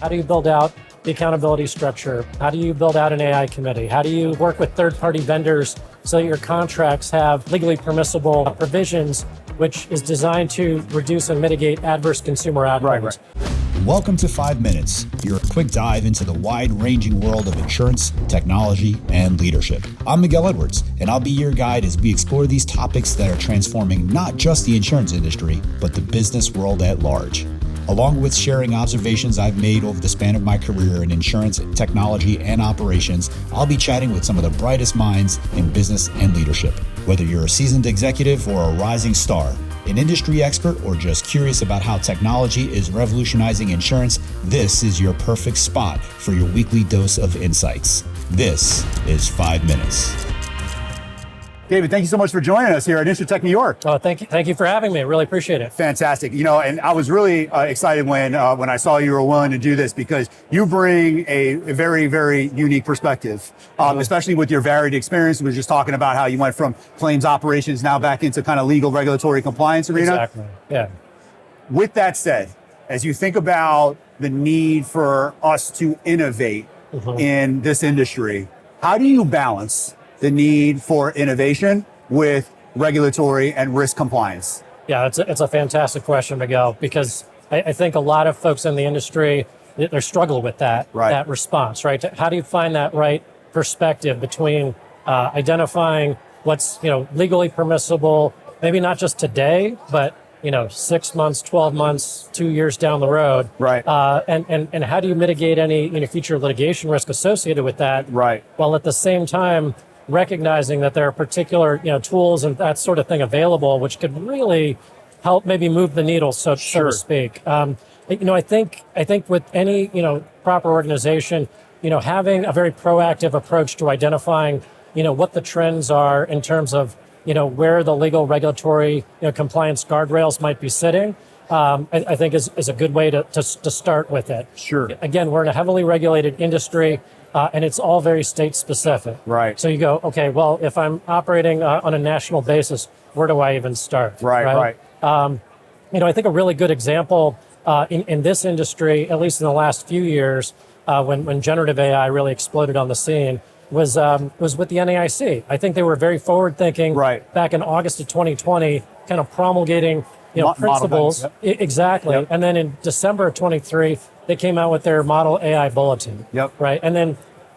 How do you build out the accountability structure? How do you build out an AI committee? How do you work with third-party vendors so that your contracts have legally permissible provisions, which is designed to reduce and mitigate adverse consumer outcomes? Welcome to 5 Minutes, your quick dive into the wide-ranging world of insurance, technology, and leadership. I'm Miguel Edwards, and I'll be your guide as we explore these topics that are transforming not just the insurance industry, but the business world at large. Along with sharing observations I've made over the span of my career in insurance, technology, and operations, I'll be chatting with some of the brightest minds in business and leadership. Whether you're a seasoned executive or a rising star, an industry expert, or just curious about how technology is revolutionizing insurance, this is your perfect spot for your weekly dose of insights. This is 5 Minutes. David, thank you so much for joining us here at Insurtech New York. Oh, thank you. Thank you for having me. Really appreciate it. Fantastic. You know, and I was really excited when I saw you were willing to do this because you bring a very, very unique perspective, especially with your varied experience. We were just talking about how you went from claims operations now back into kind of legal regulatory compliance arena. Exactly. Yeah. With that said, as you think about the need for us to innovate in this industry, how do you balance the need for innovation with regulatory and risk compliance? Yeah, it's a fantastic question, Miguel, because I think a lot of folks in the industry, they struggle with that response, right? How do you find that right perspective between identifying what's, legally permissible, maybe not just today, but 6 months, 12 months, 2 years down the road. Right. And how do you mitigate any future litigation risk associated with that? Right. While at the same time recognizing that there are particular tools and that sort of thing available, which could really help maybe move the needle, so to speak. I think with any proper organization, having a very proactive approach to identifying what the trends are in terms of where the legal regulatory compliance guardrails might be sitting, I think is a good way to start with it. Sure. Again, we're in a heavily regulated industry. And it's all very state specific. Right. So you go, okay, well, if I'm operating on a national basis, where do I even start? Right. I think a really good example in this industry, at least in the last few years, when generative AI really exploded on the scene, was with the NAIC. I think they were very forward thinking back in August of 2020, kind of promulgating principles. Exactly. Yep. And then in December of 23, they came out with their model AI bulletin. Yep. Right. And then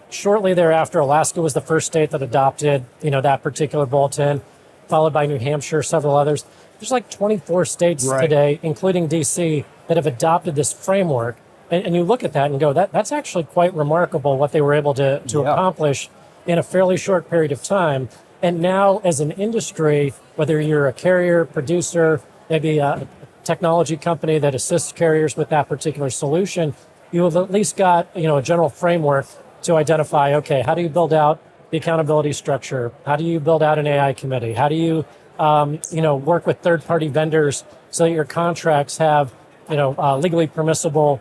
shortly thereafter, Alaska was the first state that adopted, that particular bulletin, followed by New Hampshire, several others. There's like 24 states today, including DC, that have adopted this framework. And you look at that and go, that's actually quite remarkable what they were able to accomplish in a fairly short period of time. And now as an industry, whether you're a carrier, producer, maybe a technology company that assists carriers with that particular solution, you have at least got a general framework to identify, okay, how do you build out the accountability structure? How do you build out an AI committee? How do you work with third-party vendors so that your contracts have legally permissible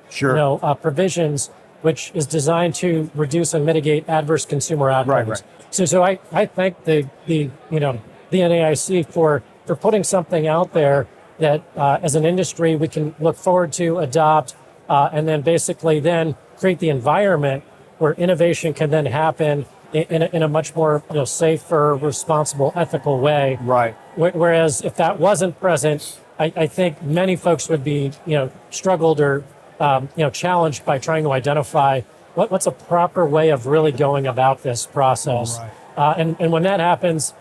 provisions, which is designed to reduce and mitigate adverse consumer outcomes. So I thank the NAIC for putting something out there that as an industry we can look forward to, adopt, and then basically then create the environment where innovation can then happen in a much more safer, responsible, ethical way. Right. Whereas if that wasn't present, I think many folks would be struggled or challenged by trying to identify what's a proper way of really going about this process. Right. And when that happens,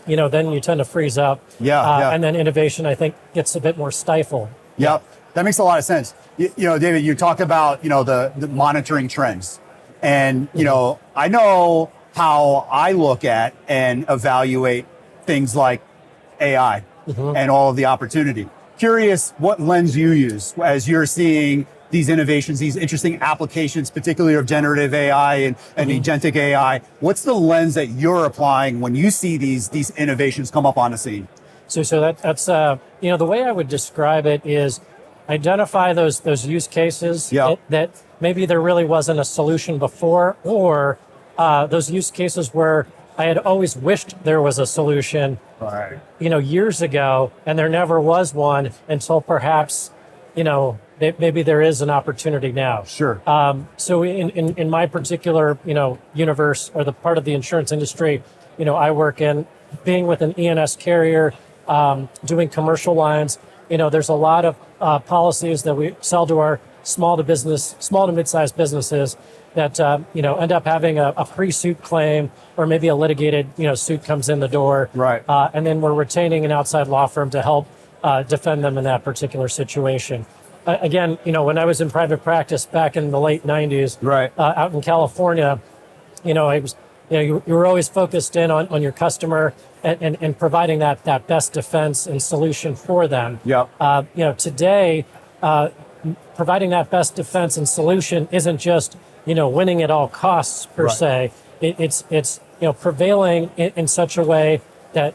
then you tend to freeze up. And then innovation, I think, gets a bit more stifled. Yep. That makes a lot of sense. David, you talked about, the monitoring trends. And, I know how I look at and evaluate things like AI and all of the opportunity. Curious what lens you use as you're seeing these innovations, these interesting applications, particularly of generative AI and agentic AI. What's the lens that you're applying when you see these innovations come up on the scene? So that's the way I would describe it is identify those use cases that maybe there really wasn't a solution before, or those use cases where I had always wished there was a solution, years ago, and there never was one until perhaps, maybe there is an opportunity now. Sure. So in my particular, universe, or the part of the insurance industry, I work in, being with an E&S carrier, doing commercial lines, there's a lot of policies that we sell to our small to mid-sized businesses that, end up having a pre-suit claim, or maybe a litigated, suit comes in the door. Right. And then we're retaining an outside law firm to help defend them in that particular situation. Again, when I was in private practice back in the late 90s, Right. Out in California, you were always focused in on your customer and providing that best defense and solution for them. Yep. Today, providing that best defense and solution isn't just, winning at all costs per se. It's prevailing in such a way that,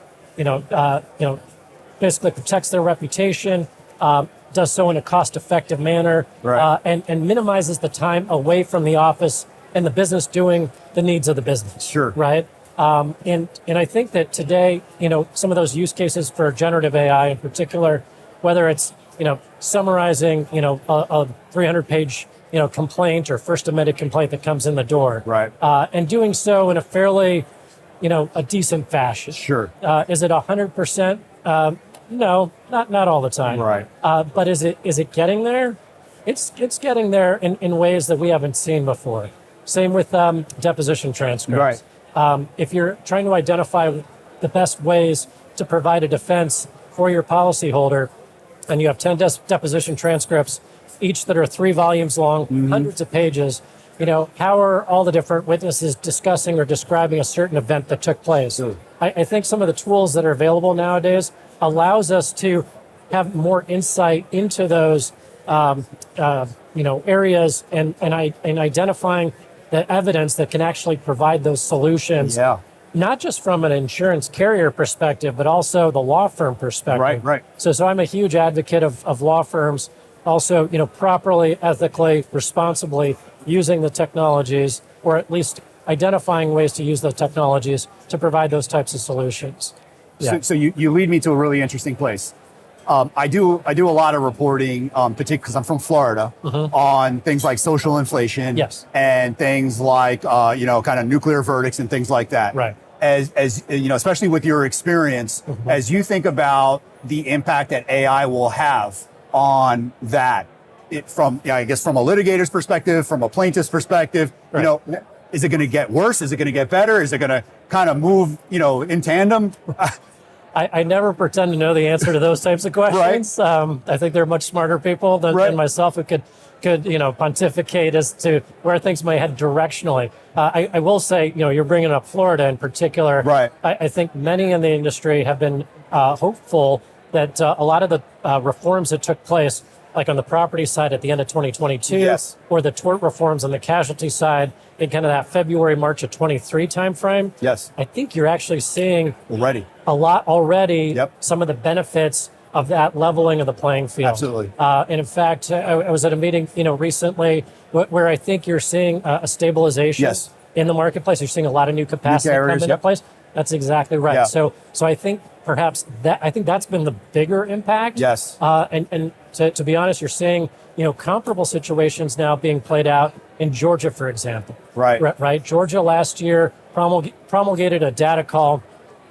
basically protects their reputation, does so in a cost-effective manner, Right. and minimizes the time away from the office and the business doing the needs of the business. Sure. Right. And I think that today, some of those use cases for generative AI in particular, whether it's, summarizing, a 300-page, complaint or first amended complaint that comes in the door. Right. And doing so in a fairly, a decent fashion. Sure. Is it 100%? No, not all the time. Right. But is it getting there? It's getting there in ways that we haven't seen before. Same with deposition transcripts. Right. If you're trying to identify the best ways to provide a defense for your policyholder, and you have 10 deposition transcripts, each that are 3 volumes long, hundreds of pages, how are all the different witnesses discussing or describing a certain event that took place? Sure. I think some of the tools that are available nowadays allows us to have more insight into those areas and identifying the evidence that can actually provide those solutions. Yeah. Not just from an insurance carrier perspective, but also the law firm perspective. Right. So I'm a huge advocate of law firms also, properly, ethically, responsibly using the technologies, or at least identifying ways to use the technologies to provide those types of solutions. Yeah. So you lead me to a really interesting place. I do a lot of reporting, particularly because I'm from Florida, on things like social inflation, Yes. and things like kind of nuclear verdicts and things like that. Right. As especially with your experience, as you think about the impact that AI will have on that, from a litigator's perspective, from a plaintiff's perspective, Right. Is it going to get worse? Is it going to get better? Is it going to kind of move, in tandem? I never pretend to know the answer to those types of questions. Right. I think there are much smarter people than myself who could pontificate as to where things may head directionally. I will say, you're bringing up Florida in particular. Right. I think many in the industry have been hopeful that a lot of the reforms that took place, like on the property side at the end of 2022, Yes. or the tort reforms on the casualty side in kind of that February, March of 23 timeframe. Yes. I think you're actually seeing Already. a lot already, Yep. some of the benefits of that leveling of the playing field. Absolutely. And in fact, I was at a meeting, recently where I think you're seeing a stabilization Yes. in the marketplace. You're seeing a lot of new capacity come carriers, into yep. place. That's exactly right. Yeah. So I think perhaps that's been the bigger impact. Yes. And to be honest, you're seeing, comparable situations now being played out in Georgia, for example. Right. Right. Georgia last year promulgated a data call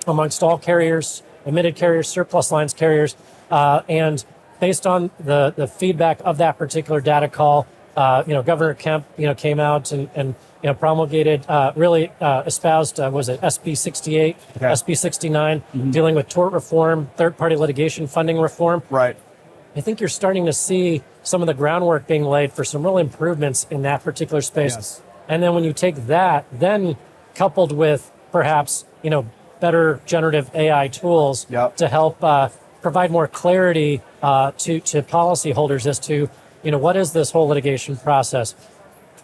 amongst all carriers, admitted carriers, surplus lines carriers, and based on the feedback of that particular data call, Governor Kemp, came out and promulgated, really espoused, was it SB 68, Okay. SB 69, dealing with tort reform, third-party litigation funding reform. Right. I think you're starting to see some of the groundwork being laid for some real improvements in that particular space. Yes. And then when you take that, then coupled with perhaps, better generative AI tools Yep. to help provide more clarity to policyholders as to, what is this whole litigation process?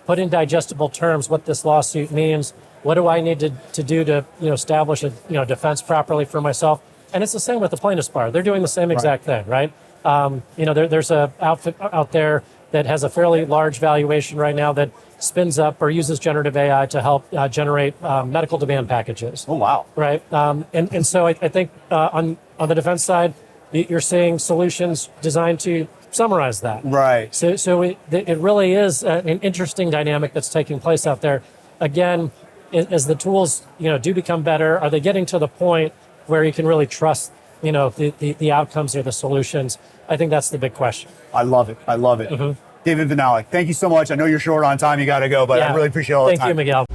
Put in digestible terms what this lawsuit means. What do I need to do to establish a defense properly for myself? And it's the same with the plaintiff's bar. They're doing the same exact thing, right? There's a outfit out there that has a fairly large valuation right now that spins up or uses generative AI to help generate medical demand packages. Oh, wow. Right. And so I think on the defense side, you're seeing solutions designed to summarize that. Right. So it really is an interesting dynamic that's taking place out there. Again, as the tools, do become better, are they getting to the point where you can really trust, the outcomes or the solutions? I think that's the big question. I love it. Mm-hmm. David Vanalek, thank you so much. I know you're short on time. You got to go, but I really appreciate all the time. Thank you, Miguel.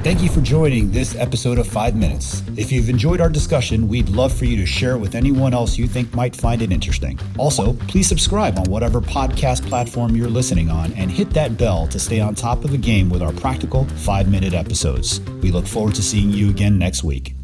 Thank you for joining this episode of 5 Minutes. If you've enjoyed our discussion, we'd love for you to share it with anyone else you think might find it interesting. Also, please subscribe on whatever podcast platform you're listening on and hit that bell to stay on top of the game with our practical 5-minute episodes. We look forward to seeing you again next week.